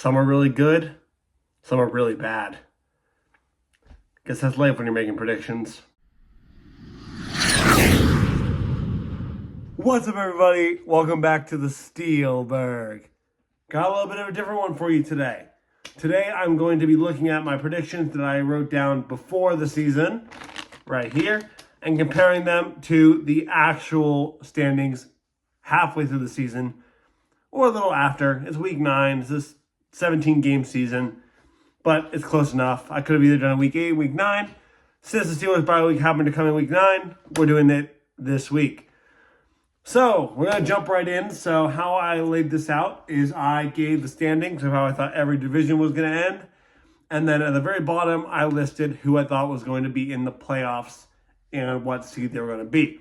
Some are really good, some are really bad. Guess that's life when you're making predictions. What's up, everybody? Welcome back to the Steelburgh. Got a little bit of a different one for you today. Today, I'm going to be looking at my predictions that I wrote down before the season, right here, and comparing them to the actual standings halfway through the season, or a little after. It's week 9. It's this 17-game season, but it's close enough. I could have either done a week 8, week 9. Since the Steelers bye week happened to come in week 9, we're doing it this week. So we're going to jump right in. So how I laid this out is I gave the standings of how I thought every division was going to end. And then at the very bottom, I listed who I thought was going to be in the playoffs and what seed they were going to be.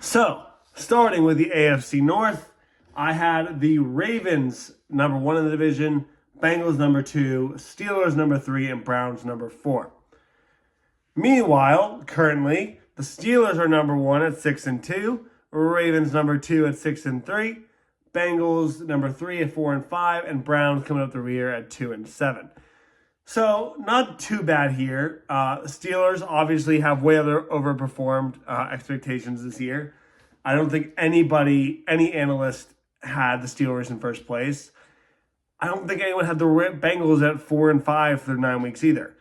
So starting with the AFC North, I had the Ravens number 1 in the division, Bengals number 2, Steelers number 3, and Browns number 4. Meanwhile, currently, the Steelers are number 1 at 6-2, Ravens number 2 at 6-3, Bengals number 3 at 4-5, and Browns coming up the rear at 2-7. So not too bad here. Steelers obviously have way overperformed expectations this year. I don't think any analyst had the Steelers in first place. I don't think anyone had the Bengals at 4-5 for 9 weeks either.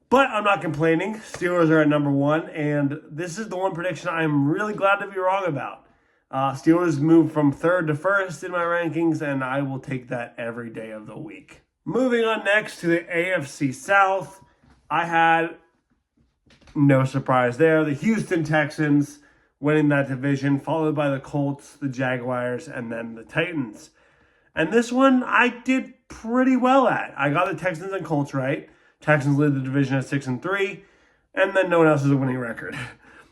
But I'm not complaining. Steelers are at number 1, and this is the one prediction I'm really glad to be wrong about. Steelers moved from 3rd to 1st in my rankings, and I will take that every day of the week. Moving on next to the AFC South, I had no surprise there. The Houston Texans winning that division, followed by the Colts, the Jaguars, and then the Titans. And this one I did pretty well at. I got the Texans and Colts right. Texans lead the division at 6-3, and then no one else has a winning record.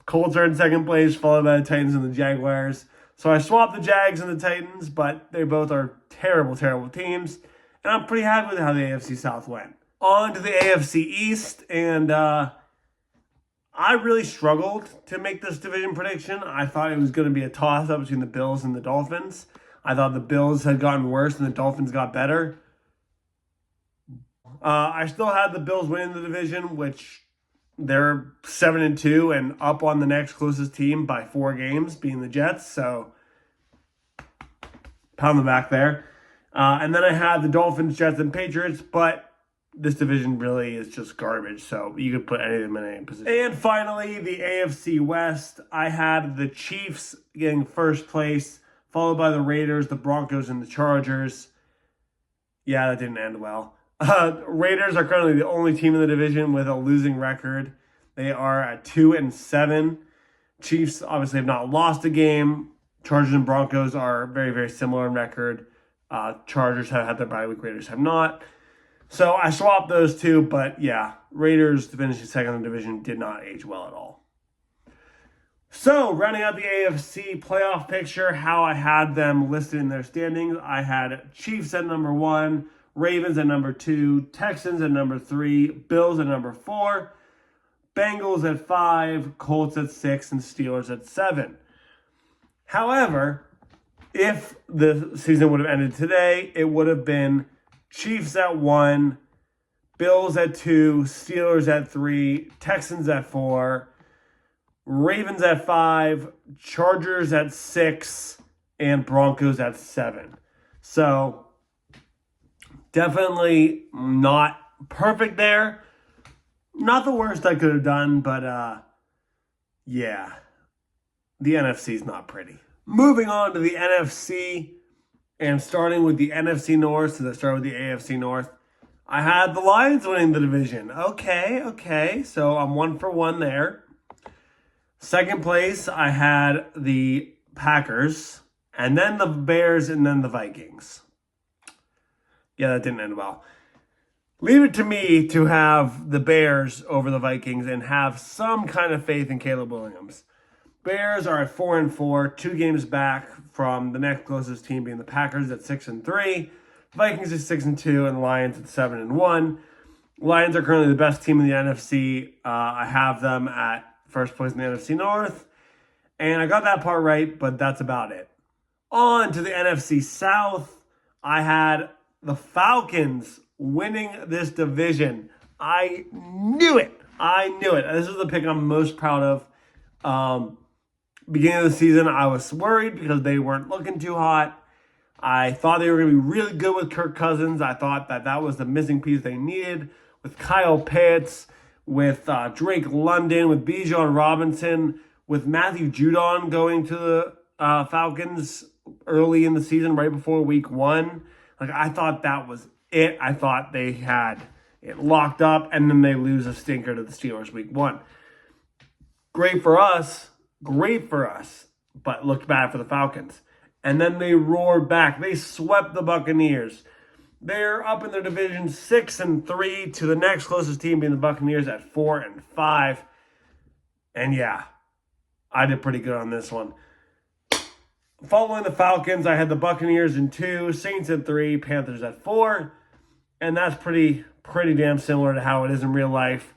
Colts are in second place, followed by the Titans and the Jaguars. So I swapped the Jags and the Titans, but they both are terrible, terrible teams. And I'm pretty happy with how the AFC South went. On to the AFC East, and I really struggled to make this division prediction. I thought it was going to be a toss-up between the Bills and the Dolphins. I thought the Bills had gotten worse and the Dolphins got better. I still had the Bills winning the division, which they're 7-2 and up on the next closest team by 4 games, being the Jets. So, pound the back there. And then I had the Dolphins, Jets, and Patriots, but this division really is just garbage. So you could put any of them in any position. And finally, the AFC West. I had the Chiefs getting first place, followed by the Raiders, the Broncos, and the Chargers. Yeah, that didn't end well. Raiders are currently the only team in the division with a losing record. They are at 2-7. Chiefs obviously have not lost a game. Chargers and Broncos are very, very similar in record. Chargers have had their bye week. Raiders have not. So I swapped those two, but yeah, Raiders finishing second in the division did not age well at all. So, rounding out the AFC playoff picture, how I had them listed in their standings, I had Chiefs at number 1, Ravens at number 2, Texans at number 3, Bills at number 4, Bengals at 5, Colts at 6, and Steelers at 7. However, if the season would have ended today, it would have been Chiefs at 1, Bills at 2, Steelers at 3, Texans at 4, Ravens at 5, Chargers at 6, and Broncos at 7. So, definitely not perfect there. Not the worst I could have done, but yeah, the NFC is not pretty. Moving on to the NFC, and starting with the NFC North, so let's start with the AFC North. I had the Lions winning the division. Okay, so I'm 1 for 1 there. Second place, I had the Packers, and then the Bears, and then the Vikings. Yeah, that didn't end well. Leave it to me to have the Bears over the Vikings and have some kind of faith in Caleb Williams. Bears are at 4-4, 2 games back from the next closest team being the Packers at 6-3. Vikings at 6-2, and the Lions at 7-1. Lions are currently the best team in the NFC. I have them at first place in the NFC North. And I got that part right, but that's about it. On to the NFC South. I had the Falcons winning this division. I knew it. This is the pick I'm most proud of. Beginning of the season, I was worried because they weren't looking too hot. I thought they were going to be really good with Kirk Cousins. I thought that was the missing piece they needed with Kyle Pitts, with Drake London, with Bijan Robinson, with Matthew Judon going to the Falcons early in the season, right before week 1. Like, I thought that was it. I thought they had it locked up, and then they lose a stinker to the Steelers week 1. Great for us, but looked bad for the Falcons. And then they roared back. They swept the Buccaneers. They're up in their division 6-3 to the next closest team being the Buccaneers at 4-5. And yeah, I did pretty good on this one. Following the Falcons, I had the Buccaneers in 2, Saints at 3, Panthers at 4. And that's pretty damn similar to how it is in real life.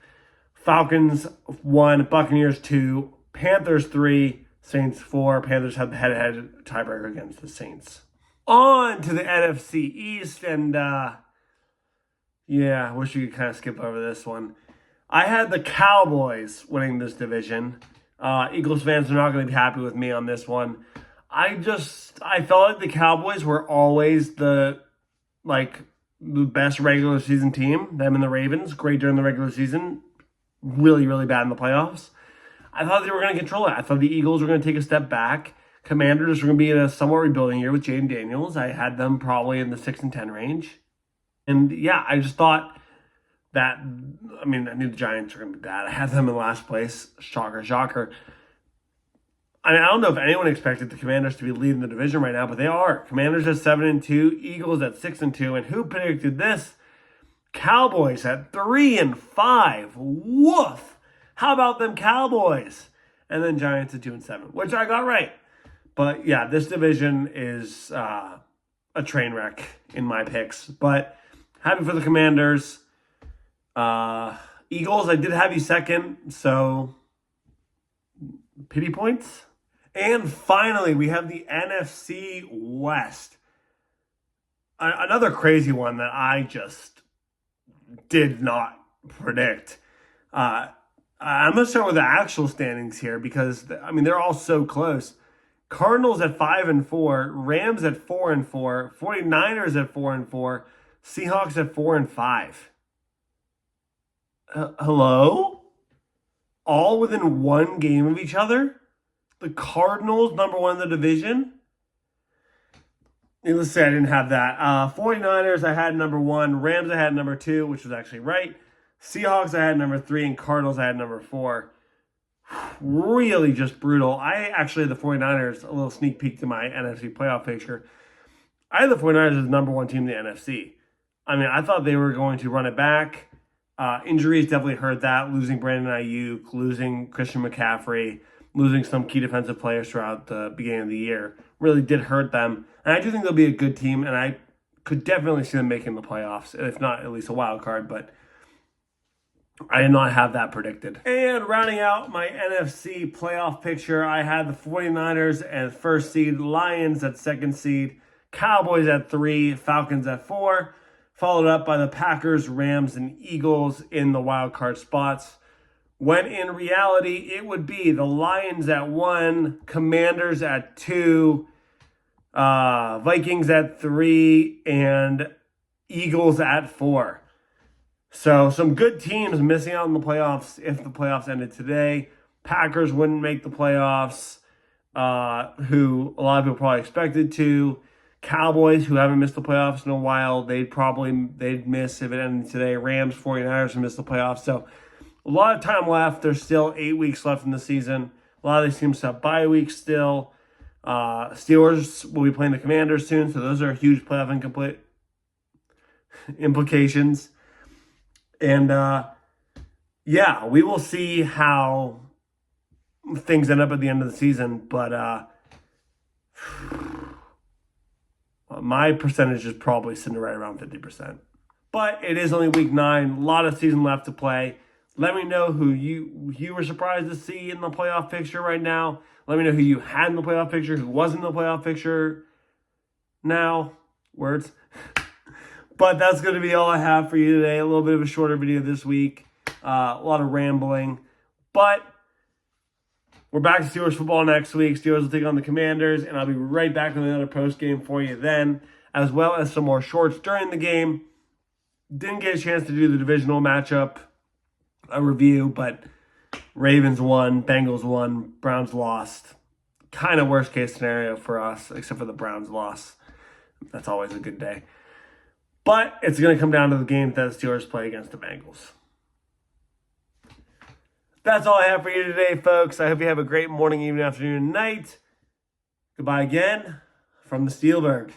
Falcons 1, Buccaneers 2, Panthers 3, Saints 4. Panthers have the head-to-head tiebreaker against the Saints. On to the NFC East, and I wish we could kind of skip over this one. I had the Cowboys winning this division. Eagles fans are not going to be happy with me on this one. I felt like the Cowboys were always the best regular season team. Them and the Ravens, great during the regular season, really, really bad in the playoffs. I thought they were going to control it. I thought the Eagles were going to take a step back. Commanders were going to be in a somewhat rebuilding year with Jaden Daniels. I had them probably in the 6-10 range. And yeah, I just thought that, I knew the Giants were going to be bad. I had them in last place. Shocker. I don't know if anyone expected the Commanders to be leading the division right now, but they are. Commanders at 7-2, Eagles at 6-2, and who predicted this? Cowboys at 3-5. Woof! How about them Cowboys? And then Giants at 2-7, which I got right. But yeah, this division is a train wreck in my picks. But happy for the Commanders. Eagles, I did have you second, so pity points. And finally, we have the NFC West. Another crazy one that I just did not predict. I'm going to start with the actual standings here because, they're all so close. Cardinals at 5-4, Rams at 4-4, 49ers at 4-4, Seahawks at 4-5. Hello? All within one game of each other? The Cardinals, number 1 in the division? Needless to say, I didn't have that. 49ers, I had number 1. Rams, I had number 2, which was actually right. Seahawks, I had number 3, and Cardinals, I had number 4. Really just brutal. I actually had the 49ers, a little sneak peek to my NFC playoff picture. I had the 49ers as the number 1 team in the NFC. I thought they were going to run it back. Injuries definitely hurt that. Losing Brandon Ayuk, losing Christian McCaffrey, losing some key defensive players throughout the beginning of the year really did hurt them. And I do think they'll be a good team, and I could definitely see them making the playoffs, if not at least a wild card, but I did not have that predicted. And rounding out my NFC playoff picture, I had the 49ers as first seed, Lions at second seed, Cowboys at 3, Falcons at 4, followed up by the Packers, Rams, and Eagles in the wild card spots. When in reality, it would be the Lions at 1, Commanders at 2, Vikings at 3, and Eagles at 4. So some good teams missing out on the playoffs if the playoffs ended today. Packers wouldn't make the playoffs, who a lot of people probably expected to. Cowboys, who haven't missed the playoffs in a while, they'd miss if it ended today. Rams, 49ers would miss the playoffs. So a lot of time left. There's still 8 weeks left in the season. A lot of these teams have bye weeks still. Steelers will be playing the Commanders soon, so those are huge playoff implications. And, we will see how things end up at the end of the season. But my percentage is probably sitting right around 50%. But it is only week 9. A lot of season left to play. Let me know who you were surprised to see in the playoff picture right now. Let me know who you had in the playoff picture, who wasn't in the playoff picture now. words. But that's going to be all I have for you today. A little bit of a shorter video this week. A lot of rambling. But we're back to Steelers football next week. Steelers will take on the Commanders, and I'll be right back with another post game for you then, as well as some more shorts during the game. Didn't get a chance to do the divisional matchup review, but Ravens won, Bengals won, Browns lost. Kind of worst case scenario for us, except for the Browns loss. That's always a good day. But it's going to come down to the game that the Steelers play against the Bengals. That's all I have for you today, folks. I hope you have a great morning, evening, afternoon, and night. Goodbye again from the Steelburgh.